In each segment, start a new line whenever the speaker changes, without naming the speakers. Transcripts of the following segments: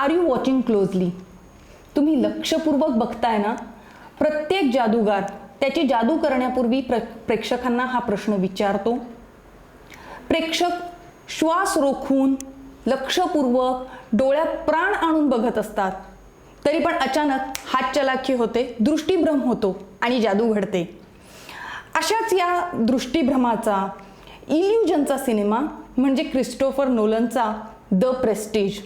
R you watching closely? तुम्ही लक्षपूर्वक बघताय ना? प्रत्येक जादूगार त्याची जादू करण्यापूर्वी प्रेक्षकांना हा प्रश्न विचारतो. प्रेक्षक श्वास रोखून लक्षपूर्वक डोळ्यात प्राण आणून बघत असतात. तरी पण अचानक हातचलाखी होते, दृष्टीभ्रम होतो आणि जादू घडते. अशाच या दृष्टीभ्रमाचा, इल्युजनचा सिनेमा म्हणजे क्रिस्टोफर नोलनचा द प्रेस्टीज.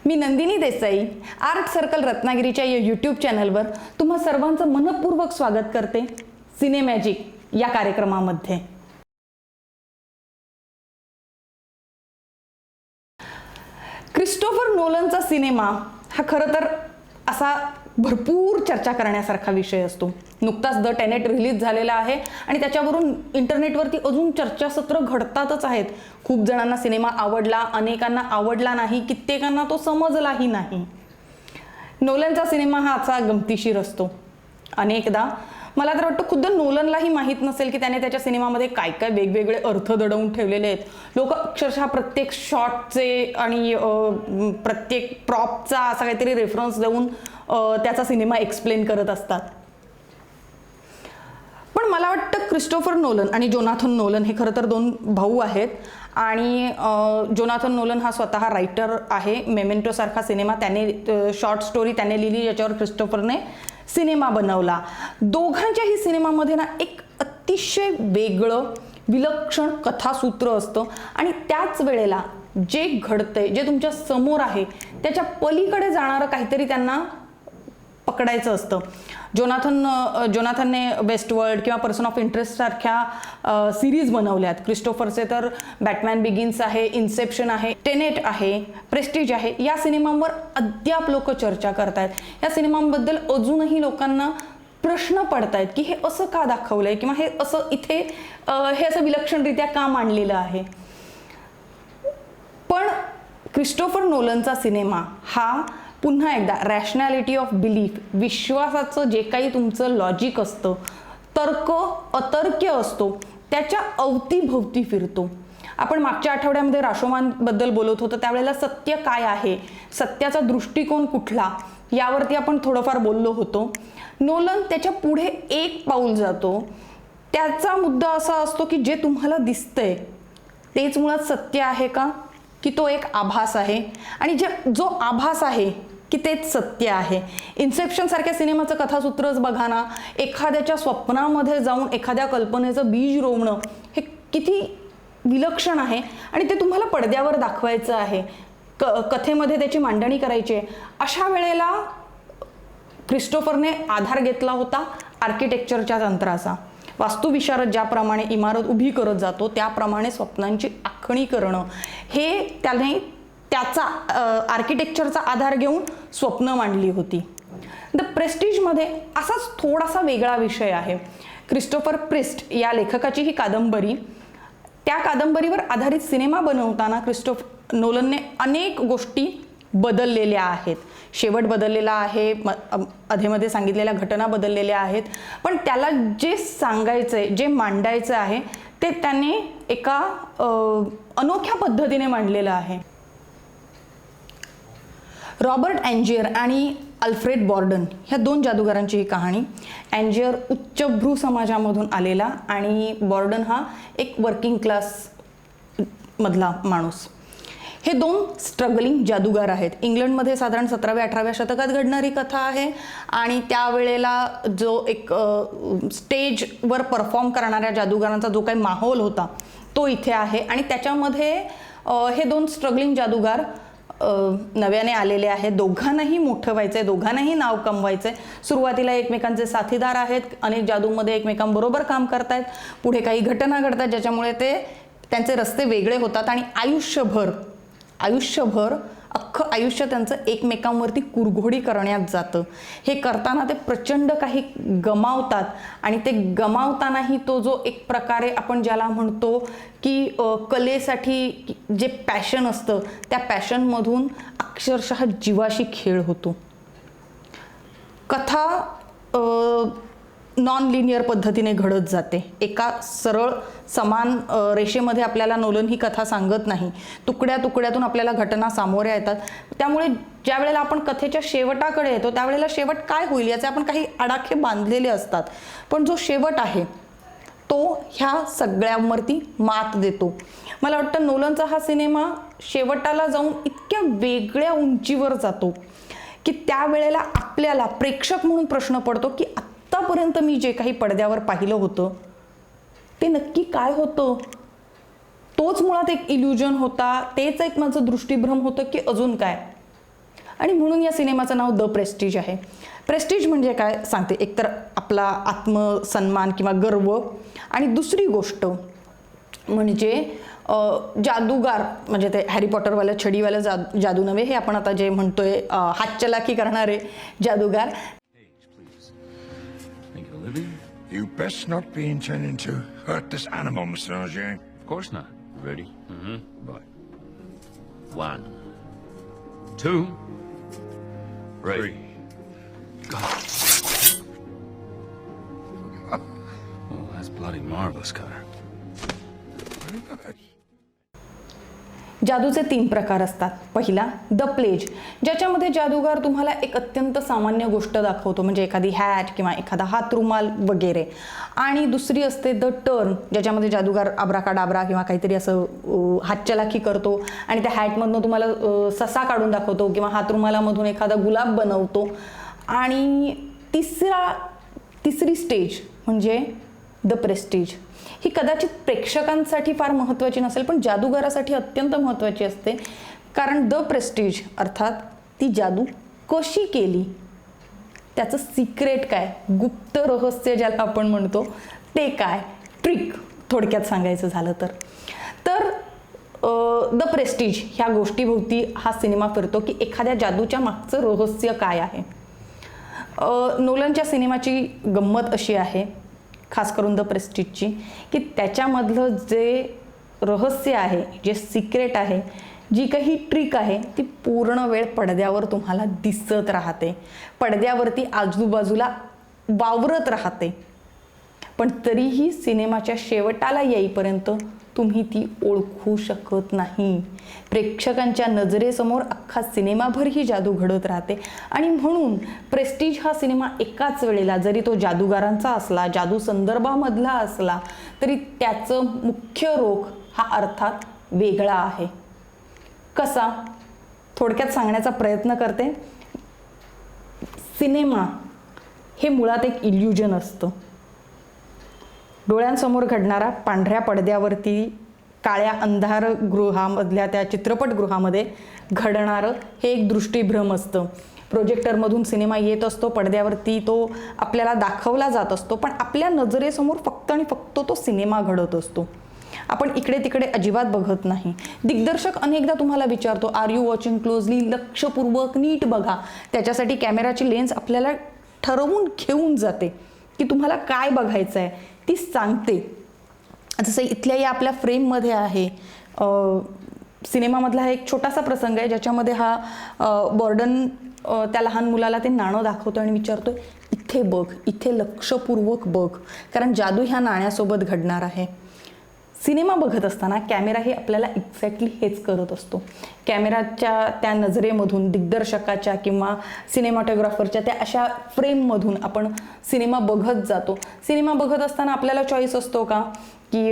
मी नंदिनी देसाई आर्ट सर्कल रत्नागिरीच्या या यूट्यूब चॅनलवर तुम्हा सर्वांचं मनपूर्वक स्वागत करते सिनेमॅजिक या कार्यक्रमामध्ये. क्रिस्टोफर नोलनचा सिनेमा हा खरं तर असा भरपूर चर्चा करण्यासारखा विषय असतो. नुकताच द टेनेट रिलीज झालेला आहे आणि त्याच्यावरून इंटरनेटवरती अजून चर्चासत्र घडतातच आहेत. खूप जणांना सिनेमा आवडला, अनेकांना आवडला नाही, कित्येकांना तो समजलाही नाही. नोलनचा सिनेमा हा असा गमतीशीर असतो. अनेकदा मला तर वाटतं खुद्द नोलनलाही माहीत नसेल की त्याने त्याच्या सिनेमामध्ये काय काय वेगवेगळे अर्थ दडवून ठेवलेले आहेत. लोक अक्षरशः प्रत्येक शॉटचे आणि प्रत्येक प्रॉपचा असा काहीतरी रेफरन्स देऊन त्याचा सिनेमा एक्सप्लेन करत असतात. पण मला वाटतं क्रिस्टोफर नोलन आणि जोनाथन नोलन हे खरं तर दोन भाऊ आहेत आणि जोनाथन नोलन हा स्वतः रायटर आहे. मेमेंटो सारखा सिनेमा त्याने, शॉर्ट स्टोरी त्याने लिहिली, ज्याच्यावर क्रिस्टोफरने सिनेमा बनवला. दोघांच्याही सिनेमामध्ये ना एक अतिशय वेगळं विलक्षण कथासूत्र असतं आणि त्याच वेळेला जे घडतंय, जे तुमच्या समोर आहे त्याच्या पलीकडे जाणारं काहीतरी त्यांना पकडायचं असतं. जोनाथनने वेस्ट वर्ल्ड किंवा पर्सन ऑफ इंटरेस्ट सारख्या सिरीज बनवल्यात. क्रिस्टोफरचे तर बॅटमॅन बिगिन्स आहे, इन्सेप्शन आहे, टेनेट आहे, प्रेस्टीज आहे. या सिनेमांवर अद्याप लोक चर्चा करतायत. या सिनेमांबद्दल अजूनही लोकांना प्रश्न पडतायत की हे असं का दाखवलंय किंवा हे असं इथे हे असं विलक्षणरित्या का मांडलेलं आहे. पण क्रिस्टोफर नोलनचा सिनेमा हा पुन्हा एकदा रॅशनॅलिटी ऑफ बिलीफ, विश्वासाचं जे काही तुमचं लॉजिक असतं, तर्क अतर्क्य असतो, त्याच्या अवतीभोवती फिरतो. आपण मागच्या आठवड्यामध्ये राशोमानबद्दल बोलत होतो, त्यावेळेला सत्य काय आहे, सत्याचा दृष्टिकोन कुठला, यावरती आपण थोडंफार बोललो होतो. नोलन त्याच्या पुढे एक पाऊल जातो. त्याचा मुद्दा असा असतो की जे तुम्हाला दिसतंय तेच मुळात सत्य आहे का, की तो एक आभास आहे, आणि जो आभास आहे की तेच सत्य आहे. इन्सेप्शन सारख्या सिनेमाचं कथासूत्रच बघा ना. एखाद्याच्या स्वप्नामध्ये जाऊन एखाद्या कल्पनेचं बीज रोवणं हे किती विलक्षण आहे आणि ते तुम्हाला पडद्यावर दाखवायचं आहे, कथेमध्ये त्याची मांडणी करायची आहे. अशा वेळेला क्रिस्टोफरने आधार घेतला होता आर्किटेक्चरच्या तंत्राचा. वास्तुविशारद ज्याप्रमाणे इमारत उभी करत जातो त्याप्रमाणे स्वप्नांची आखणी करणं, हे त्याचा आर्किटेक्चरचा आधार घेऊन स्वप्न मांडली होती. द प्रेस्टीजमध्ये असाच थोडासा वेगळा विषय आहे. क्रिस्टोफर प्रिस्ट या लेखकाची ही कादंबरी, त्या कादंबरीवर आधारित सिनेमा बनवताना क्रिस्टोफर नोलनने अनेक गोष्टी बदललेल्या आहेत. शेवट बदललेला आहे, अधेमध्ये सांगितलेल्या घटना बदललेल्या आहेत, पण त्याला जे सांगायचंय, जे मांडायचं आहे ते त्याने एका अनोख्या पद्धतीने मांडलेलं आहे. रॉबर्ट अँजियर आणि अल्फ्रेड बॉर्डन ह्या दोन जादूगारांची ही कहाणी. अँजियर उच्चभ्रू समाजामधून आलेला आणि बॉर्डन हा एक वर्किंग क्लास मधला माणूस. हे दोन स्ट्रगलिंग जादूगार आहेत. इंग्लंडमध्ये साधारण 17व्या-18व्या शतकात घडणारी कथा आहे आणि त्यावेळेला जो एक स्टेजवर परफॉर्म करणाऱ्या जादूगारांचा जो काही माहोल होता तो इथे आहे आणि त्याच्यामध्ये हे दोन स्ट्रगलिंग जादूगार नव्याने आलेले आहेत. दोघांनाही मोठं व्हायचंय, दोघांनाही नाव कमवायचंय. सुरुवातीला एकमेकांचे साथीदार आहेत, अनेक जादूमध्ये एकमेकांबरोबर काम करतायत. पुढे काही घटना घडतात ज्याच्यामुळे त्यांचे रस्ते वेगळे होतात आणि आयुष्यभर अख्खं आयुष्य त्यांचं एकमेकांवरती कुरघोडी करण्यात जातं. हे करताना ते प्रचंड काही गमावतात आणि ते गमावतानाही तो जो एक प्रकारे आपण ज्याला म्हणतो की कलेसाठी जे पॅशन असतं त्या पॅशनमधून अक्षरशः जीवाशी खेळ होतो. कथा नॉन लिनियर पद्धतीने घडत जाते. एका सरळ समान रेषेमध्ये आपल्याला नोलन ही कथा सांगत नाही. तुकड्या तुकड्यातून आपल्याला घटना सामोऱ्या येतात. त्यामुळे ज्या वेळेला आपण कथेच्या शेवटाकडे येतो त्यावेळेला शेवट काय होईल याचे आपण काही आडाखे बांधलेले असतात, पण जो शेवट आहे तो ह्या सगळ्यांवरती मात देतो. मला वाटतं नोलनचा हा सिनेमा शेवटाला जाऊन इतक्या वेगळ्या उंचीवर जातो की त्यावेळेला आपल्याला प्रेक्षक म्हणून प्रश्न पडतो की आत्तापर्यंत मी जे काही पडद्यावर पाहिलं होतं ते नक्की काय होतं. तोच मुळात एक इल्युजन होता, तेच एक माझं दृष्टिभ्रम होतं की अजून काय. आणि म्हणून या सिनेमाचं नाव द प्रेस्टीज आहे. प्रेस्टीज म्हणजे काय सांगते, एकतर आपला आत्मसन्मान किंवा गर्व, आणि दुसरी गोष्ट म्हणजे जादूगार, म्हणजे ते हॅरी पॉटरवालं छडीवालं जादू नव्हे, हे आपण आता जे म्हणतोय हातचलाखी करणारे जादूगार.
You best not be intending to hurt this animal, Mr. Auger.
Of course not. Ready? But 1, 2, 3. Oh, that's bloody marvelous, Cutter.
जादूचे 3 प्रकार असतात. पहिला द प्लेज, ज्याच्यामध्ये जादूगार तुम्हाला एक अत्यंत सामान्य गोष्ट दाखवतो, म्हणजे एखादी हॅट किंवा एखादा हातरुमाल वगैरे. आणि दुसरी असते द टर्न, ज्याच्यामध्ये जादूगार आब्राकाडाब्रा किंवा काहीतरी असं हातचलाखी करतो आणि त्या हॅटमधनं तुम्हाला ससा काढून दाखवतो किंवा हातरुमालामधून एखादा गुलाब बनवतो. आणि तिसरी स्टेज म्हणजे द प्रेस्टीज. ही कदाचित प्रेक्षकांसाठी फार महत्त्वाची नसेल, पण जादूगारासाठी अत्यंत महत्त्वाची असते. कारण द प्रेस्टीज अर्थात ती जादू कशी केली, त्याचं सिक्रेट काय, गुप्त रहस्य ज्याला आपण म्हणतो ते काय, ट्रिक थोडक्यात सांगायचं झालं तर द प्रेस्टीज ह्या गोष्टीभोवती हा सिनेमा फिरतो की एखाद्या जादूच्या मागचं रहस्य काय आहे. नोलनच्या सिनेमाची गंमत अशी आहे, खास करून द प्रेस्टीजची, की त्याच्यामधलं जे रहस्य आहे, जे सिक्रेट आहे, जी काही ट्रिक आहे ती पूर्ण वेळ पडद्यावर तुम्हाला दिसत राहते, पडद्यावरती आजूबाजूला वावरत राहते. पण तरीही सिनेमाच्या शेवटाला येईपर्यंत तुम्ही ती ओळखू शकत नाही. प्रेक्षकांच्या नजरेसमोर अख्खा सिनेमाभर ही जादू घडत राहते. आणि म्हणून प्रेस्टीज हा सिनेमा एकाच वेळेला, जरी तो जादूगारांचा असला, जादू संदर्भामधला असला, तरी त्याचं मुख्य रोख हा अर्थात वेगळा आहे. कसा, थोडक्यात सांगण्याचा प्रयत्न करते. सिनेमा हे मुळात एक इल्युजन असतं. डोळ्यांसमोर घडणारा पांढऱ्या पडद्यावरती काळ्या अंधार गृहामधल्या त्या चित्रपटगृहामध्ये घडणारं हे एक दृष्टिभ्रम असतं. प्रोजेक्टरमधून सिनेमा येत असतो, पडद्यावरती तो आपल्याला दाखवला जात असतो, पण आपल्या नजरेसमोर फक्त आणि फक्त तो सिनेमा घडत असतो. आपण इकडे तिकडे अजिबात बघत नाही. दिग्दर्शक अनेकदा तुम्हाला विचारतो, आर यू वॉचिंग क्लोजली, लक्षपूर्वक नीट बघा. त्याच्यासाठी कॅमेराची लेन्स आपल्याला ठरवून घेऊन जाते की तुम्हाला काय बघायचं आहे, ती सांगते. जसं इथल्या या आपल्या फ्रेममध्ये आहे, सिनेमामधला हा एक छोटासा प्रसंग आहे ज्याच्यामध्ये हा बॉर्डन त्या लहान मुलाला ते नाणं दाखवतो आणि विचारतोय, इथे बघ, इथे लक्षपूर्वक बघ, कारण जादू ह्या नाण्यासोबत घडणार आहे. सिनेमा बघत असताना कॅमेरा हे आपल्याला एक्झॅक्टली हेच करत असतो. कॅमेराच्या त्या नजरेमधून, दिग्दर्शकाच्या किंवा सिनेमॅटोग्राफरच्या त्या अशा फ्रेममधून आपण सिनेमा बघत जातो. सिनेमा बघत असताना आपल्याला चॉईस असतो का की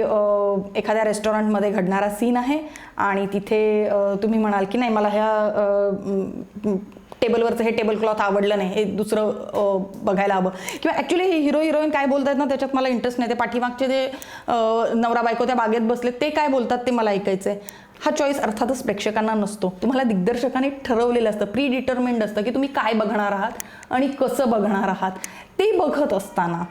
एखाद्या रेस्टॉरंटमध्ये घडणारा सीन आहे आणि तिथे तुम्ही म्हणाल की नाही, मला ह्या टेबलवरचं हे टेबल क्लॉथ आवडलं नाही, हे दुसरं बघायला हवं, किंवा ॲक्च्युली हे हिरो हिरोईन काय बोलतात ना त्याच्यात मला इंटरेस्ट नाही, ते पाठीमागचे जे नवरा बायको त्या बागेत बसले ते काय बोलतात ते मला ऐकायचं आहे. हा चॉईस अर्थातच प्रेक्षकांना नसतो. तुम्हाला दिग्दर्शकाने ठरवलेलं असतं, प्री डिटर्मिन्ड असतं की तुम्ही काय बघणार आहात आणि कसं बघणार आहात. ते बघत असताना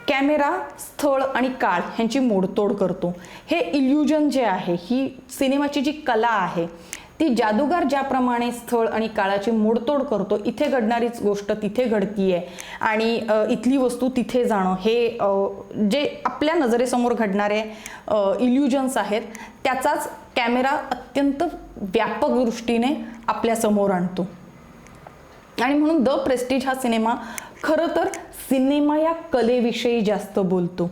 कॅमेरा स्थळ आणि काळ ह्यांची मोडतोड करतो. हे इल्युजन जे आहे, ही सिनेमाची जी कला आहे, ती जादूगार ज्याप्रमाणे स्थळ आणि काळाची मोडतोड करतो, इथे घडणारीच गोष्ट तिथे घडतीये आणि इथली वस्तू तिथे जाणं, हे जे आपल्या नजरेसमोर घडणारे इल्युजन्स आहेत त्याचाच कॅमेरा अत्यंत व्यापक दृष्टीने आपल्यासमोर आणतो. आणि म्हणून द प्रेस्टीज हा सिनेमा खरं तर सिनेमा या कलेविषयी जास्त बोलतो.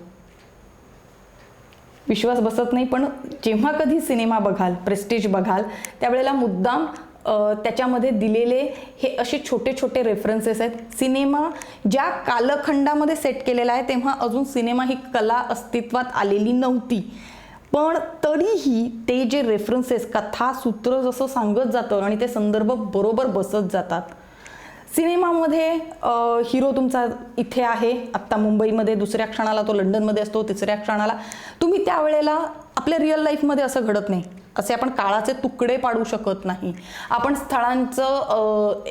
विश्वास बसत नाही, पण जेव्हा कधी सिनेमा बघाल, प्रेस्टिज बघाल, त्यावेळेला मुद्दाम त्याच्यामध्ये दिलेले हे असे छोटे छोटे रेफरन्सेस आहेत. सिनेमा ज्या कालखंडामध्ये सेट केलेला आहे तेव्हा अजून सिनेमा ही कला अस्तित्वात आलेली नव्हती, पण तरीही ते जे रेफरन्सेस, कथा, सूत्र जसं सांगत जातं आणि ते संदर्भ बरोबर बसत जातात. सिनेमामध्ये हिरो तुमचा इथे आहे आत्ता मुंबईमध्ये, दुसऱ्या क्षणाला तो लंडनमध्ये असतो, तिसऱ्या क्षणाला तुम्ही त्यावेळेला आपल्या रिअल लाईफमध्ये असं घडत नाही. असे आपण काळाचे तुकडे पाडू शकत नाही. आपण स्थळांचं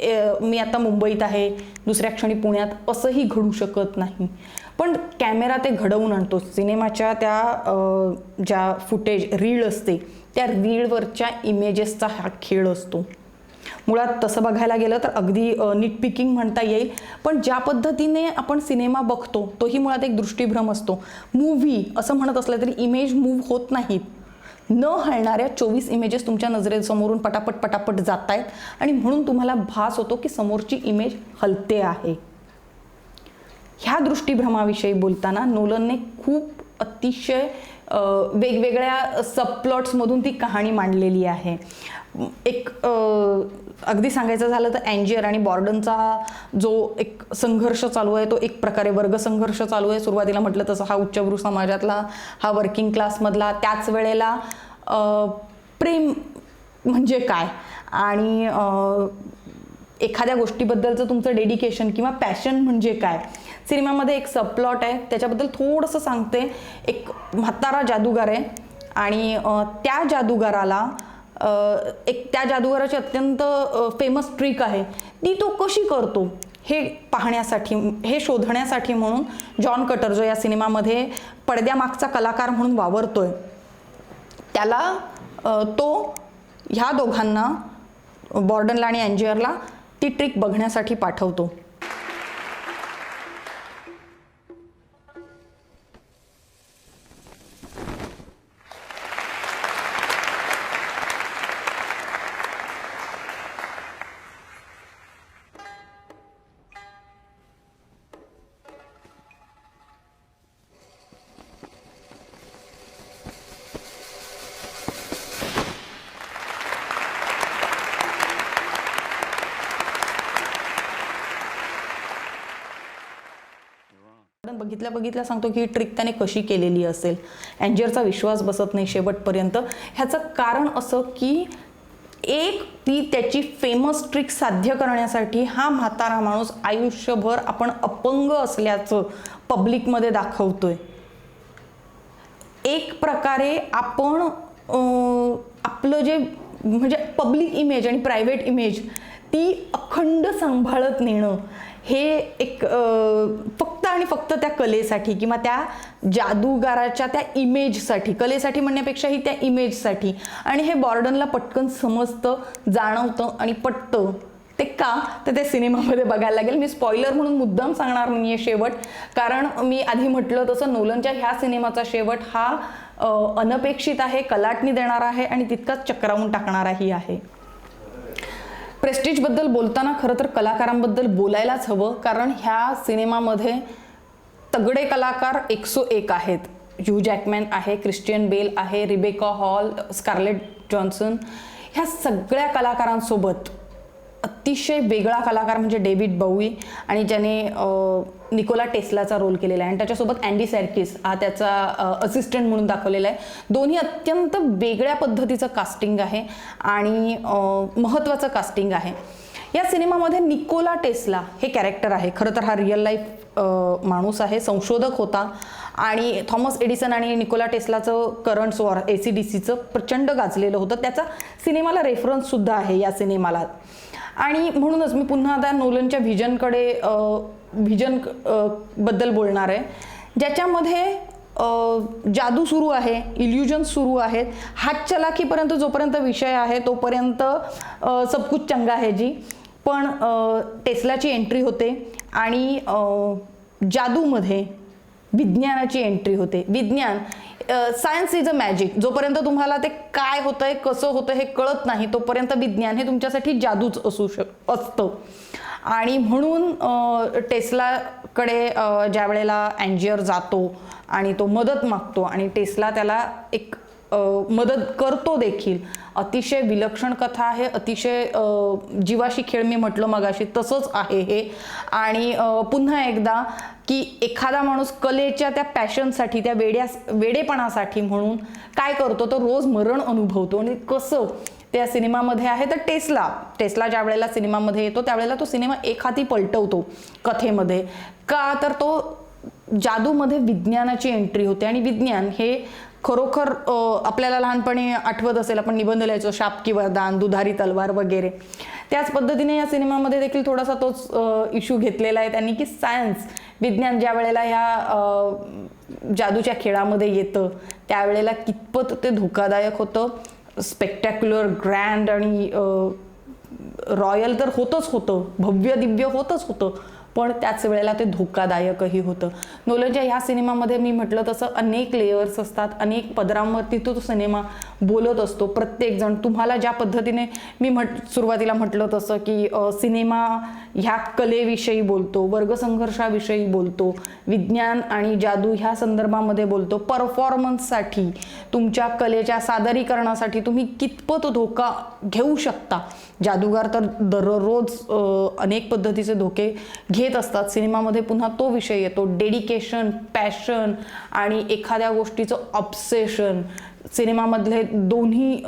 मी आता मुंबईत आहे, दुसऱ्या क्षणी पुण्यात, असंही घडू शकत नाही. पण कॅमेरा ते घडवून आणतो. सिनेमाच्या त्या ज्या फुटेज रीळ असते त्या रीळवरच्या इमेजेसचा हा खेळ असतो. मुळात तसं बघायला गेलं तर अगदी नीटपिकिंग म्हणता येईल, पण ज्या पद्धतीने आपण सिनेमा बघतो तोही मुळात एक दृष्टीभ्रम असतो. मूव्ही असं म्हणत असलं तरी इमेज मूव्ह होत नाहीत. न हलणाऱ्या 24 इमेजेस तुमच्या नजरेसमोरून पटापट पटापट जात आहेत आणि म्हणून तुम्हाला भास होतो की समोरची इमेज हलते आहे. ह्या दृष्टीभ्रमाविषयी बोलताना नोलनने खूप अतिशय वेगवेगळ्या सबप्लॉट्समधून ती कहाणी मांडलेली आहे. एक अगदी सांगायचं झालं तर अँजियर आणि बॉर्डनचा जो एक संघर्ष चालू आहे तो एक प्रकारे वर्गसंघर्ष चालू आहे. सुरुवातीला म्हटलं तसं हा उच्चभ्रू समाजातला, हा वर्किंग क्लासमधला, त्याच वेळेला प्रेम म्हणजे काय आणि एखाद्या गोष्टीबद्दलचं तुमचं डेडिकेशन किंवा पॅशन म्हणजे काय. सिनेमामध्ये एक सबप्लॉट आहे, त्याच्याबद्दल थोडंसं सांगते. एक म्हातारा जादूगार आहे आणि त्या जादूगाराला त्या जादूगाराची अत्यंत फेमस ट्रिक आहे, ती तो कशी करतो हे पाहण्यासाठी, हे शोधण्यासाठी म्हणून जॉन कटर जो या सिनेमामध्ये पडद्यामागचा कलाकार म्हणून वावरतोय, त्याला तो ह्या दोघांना, बॉर्डनला आणि अँजियरला, ती ट्रिक बघण्यासाठी पाठवतो. बघितल्या सांगतो की ही ट्रिक त्याने कशी केलेली असेल. अँजियरचा विश्वास बसत नाही शेवटपर्यंत. ह्याचं कारण असं की ती त्याची फेमस ट्रिक साध्य करण्यासाठी हा म्हातारा माणूस आयुष्यभर आपण अपंग असल्याचं पब्लिकमध्ये दाखवतोय. एक प्रकारे आपण आपलं जे म्हणजे पब्लिक इमेज आणि प्रायव्हेट इमेज ती अखंड सांभाळत नेणं हे एक फक्त आणि फक्त त्या कलेसाठी किंवा त्या जादूगाराच्या त्या इमेजसाठी, कलेसाठी म्हणण्यापेक्षाही त्या इमेजसाठी. आणि हे बॉर्डनला पटकन समजतं, जाणवतं आणि पटतं. ते का तर ते सिनेमामध्ये बघायला लागेल. मी स्पॉइलर म्हणून मुद्दाम सांगणार नाही आहे शेवट, कारण मी आधी म्हटलं तसं नोलनच्या ह्या सिनेमाचा शेवट हा अनपेक्षित आहे, कलाटणी देणारा आहे आणि तितकाच चक्रावून टाकणाराही आहे. प्रेस्टिजबद्दल बोलताना खरं तर कलाकारांबद्दल बोलायलाच हवं, कारण ह्या सिनेमामध्ये तगडे कलाकार 101 आहेत. ह्यू जॅकमॅन आहे, क्रिस्टियन बेल आहे, रिबेका हॉल, स्कारलेट जॉन्सन. ह्या सगळ्या कलाकारांसोबत अतिशय वेगळा कलाकार म्हणजे डेव्हिड बाऊई, आणि ज्याने निकोला टेस्लाचा रोल केलेला आहे, आणि त्याच्यासोबत अँडी सर्किस हा त्याचा असिस्टंट म्हणून दाखवलेला आहे. दोन्ही अत्यंत वेगळ्या पद्धतीचं कास्टिंग आहे आणि महत्त्वाचं कास्टिंग आहे. या सिनेमामध्ये निकोला टेस्ला हे कॅरेक्टर आहे. खरं तर हा रिअल लाईफ माणूस आहे, संशोधक होता, आणि थॉमस एडिसन आणि निकोला टेस्लाचं करंट्स वॉर ACDCचं प्रचंड गाजलेलं होतं. त्याचा सिनेमाला रेफरन्स सुद्धा आहे या सिनेमाला. आणि म्हणूनच मी पुन्हा आता नोलनच्या व्हिजन बद्दल बोलणार आहे, ज्याच्यामध्ये जादू सुरू आहे, इल्युजन सुरू आहेत. हातचलाखीपर्यंत जोपर्यंत विषय आहे तोपर्यंत सब कुछ चंगा है जी. पण टेस्लाची एंट्री होते आणि जादूमध्ये विज्ञानाची एंट्री होते. विज्ञान, सायन्स इज अ मॅजिक. जोपर्यंत तुम्हाला ते काय होतंय कसं होतं हे कळत नाही तोपर्यंत विज्ञान हे तुमच्यासाठी जादूच असतं. आणि म्हणून टेस्लाकडे ज्या वेळेला अँजियर जातो आणि तो मदत मागतो आणि टेस्ला त्याला एक मदत करतो देखील. अतिशय विलक्षण कथा आहे, अतिशय जीवाशी खेळ मी म्हटलं मगाशी तसंच आहे हे. आणि पुन्हा एकदा की एखादा माणूस कलेच्या त्या पॅशनसाठी, त्या वेडेपणासाठी म्हणून काय करतो तर रोज मरण अनुभवतो. आणि कसं त्या सिनेमामध्ये आहे तर टेस्ला ज्या वेळेला सिनेमामध्ये येतो त्यावेळेला तो सिनेमा एक हाती पलटवतो कथेमध्ये. का तर तो जादूमध्ये विज्ञानाची एंट्री होते. आणि विज्ञान हे खरोखर आपल्याला लहानपणी आठवत असेल, आपण निबंध लिहायचो, शाप की वरदान, दुधारी तलवार वगैरे. त्याच पद्धतीने या सिनेमामध्ये देखील थोडासा तोच इश्यू घेतलेला आहे त्यांनी, की सायन्स, विज्ञान ज्या वेळेला ह्या जादूच्या खेळामध्ये येतं त्यावेळेला कितपत ते धोकादायक होतं. स्पेक्टॅक्युलर, ग्रँड आणि रॉयल तर होतच होतं, भव्य दिव्य होतच होतं, पण त्याच वेळेला ते धोकादायकही होतं. नोलनच्या ह्या सिनेमामध्ये मी म्हटलं तसं अनेक लेयर्स असतात, अनेक पदरांवरती तो सिनेमा बोलत असतो. प्रत्येकजण तुम्हाला ज्या पद्धतीने मी सुरुवातीला म्हटलं तसं की सिनेमा ह्या कलेविषयी बोलतो, वर्गसंघर्षाविषयी बोलतो, विज्ञान आणि जादू ह्या संदर्भामध्ये बोलतो. परफॉर्मन्ससाठी, तुमच्या कलेच्या सादरीकरणासाठी तुम्ही कितपत धोका घेऊ शकता. जादूगार तर दररोज अनेक पद्धतीचे धोके घेत असतात. सिनेमामध्ये पुन्हा तो विषय येतो, डेडिकेशन, पॅशन आणि एखाद्या गोष्टीचं ऑब्सेशन. सिनेमामधले दोन्ही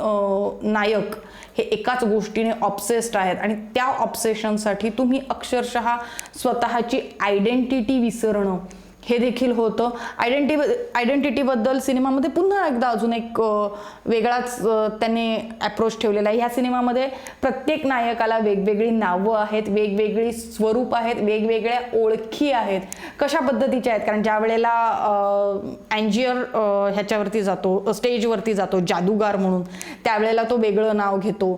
नायक हे एकाच गोष्टीने ऑब्सेस्ड आहेत आणि त्या ऑब्सेशनसाठी तुम्ही अक्षरशः स्वतःची आयडेंटिटी विसरणं हे देखील होतं. आयडेंटिटीबद्दल सिनेमामध्ये पुन्हा एकदा अजून एक वेगळाच त्यांनी अप्रोच ठेवलेला आहे. ह्या सिनेमामध्ये प्रत्येक नायकाला वेगवेगळी नावं आहेत, वेगवेगळी स्वरूप आहेत, वेगवेगळ्या ओळखी आहेत. कशा पद्धतीच्या आहेत, कारण ज्या वेळेला अँजियर ह्याच्यावरती जातो, स्टेजवरती जातो जादूगार म्हणून, त्यावेळेला तो वेगळं नाव घेतो.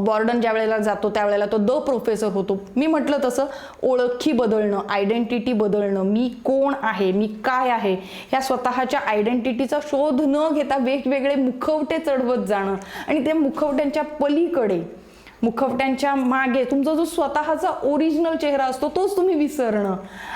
बॉर्डन ज्या वेळेला जातो त्यावेळेला तो द प्रोफेसर होतो. मी म्हटलं तसं ओळखी बदलणं, आयडेंटिटी बदलणं, मी कोण आहे, मी काय आहे, ह्या स्वतःच्या आयडेंटिटीचा शोध न घेता वेगवेगळे मुखवटे चढवत जाणं आणि त्या मुखवट्यांच्या पलीकडे, मुखवट्यांच्या मागे तुमचा जो स्वतःचा ओरिजिनल चेहरा असतो तोच तुम्ही विसरणं.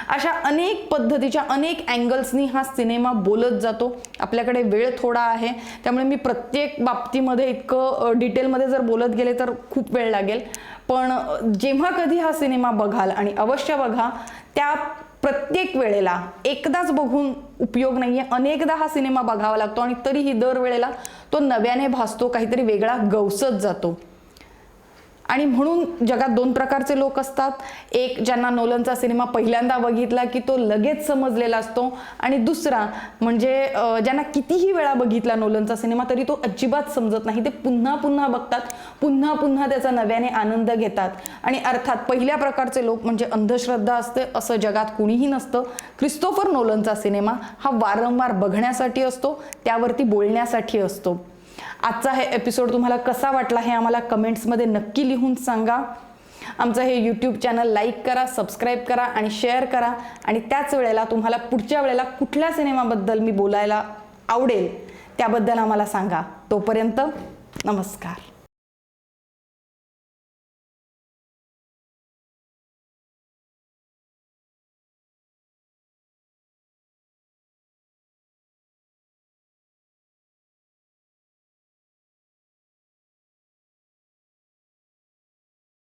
अशा अनेक पद्धतीच्या अनेक अँगल्सनी हा सिनेमा बोलत जातो. आपल्याकडे वेळ थोडा आहे त्यामुळे मी प्रत्येक बाबतीमध्ये इतकं डिटेलमध्ये जर बोलत गेले तर खूप वेळ लागेल. पण जेव्हा कधी हा सिनेमा बघाल, आणि अवश्य बघा, त्या प्रत्येक वेळेला एकदाच बघून उपयोग नाहीये, अनेकदा हा सिनेमा बघावा लागतो आणि तरीही दरवेळेला तो नव्याने भासतो, काहीतरी वेगळा गवसत जातो. आणि म्हणून जगात दोन प्रकारचे लोक असतात. एक ज्यांना नोलनचा सिनेमा पहिल्यांदा बघितला की तो लगेच समजलेला असतो, आणि दुसरा म्हणजे ज्यांना कितीही वेळा बघितला नोलनचा सिनेमा तरी तो अजिबात समजत नाही. ते पुन्हा पुन्हा बघतात, पुन्हा पुन्हा त्याचा नव्याने आनंद घेतात. आणि अर्थात पहिल्या प्रकारचे लोक म्हणजे अंधश्रद्धा असते असं जगात कुणीही नसतं. क्रिस्टोफर नोलनचा सिनेमा हा वारंवार बघण्यासाठी असतो, त्यावरती बोलण्यासाठी असतो. आजचा हे एपिसोड तुम्हाला कसा वाटला हे आम्हाला कमेंट्समध्ये नक्की लिहून सांगा. आमचं हे यूट्यूब चॅनल लाईक करा, सबस्क्राईब करा आणि शेअर करा. आणि त्याच वेळेला तुम्हाला पुढच्या वेळेला कुठल्या सिनेमाबद्दल मी बोलायला आवडेल त्याबद्दल आम्हाला सांगा. तोपर्यंत नमस्कार.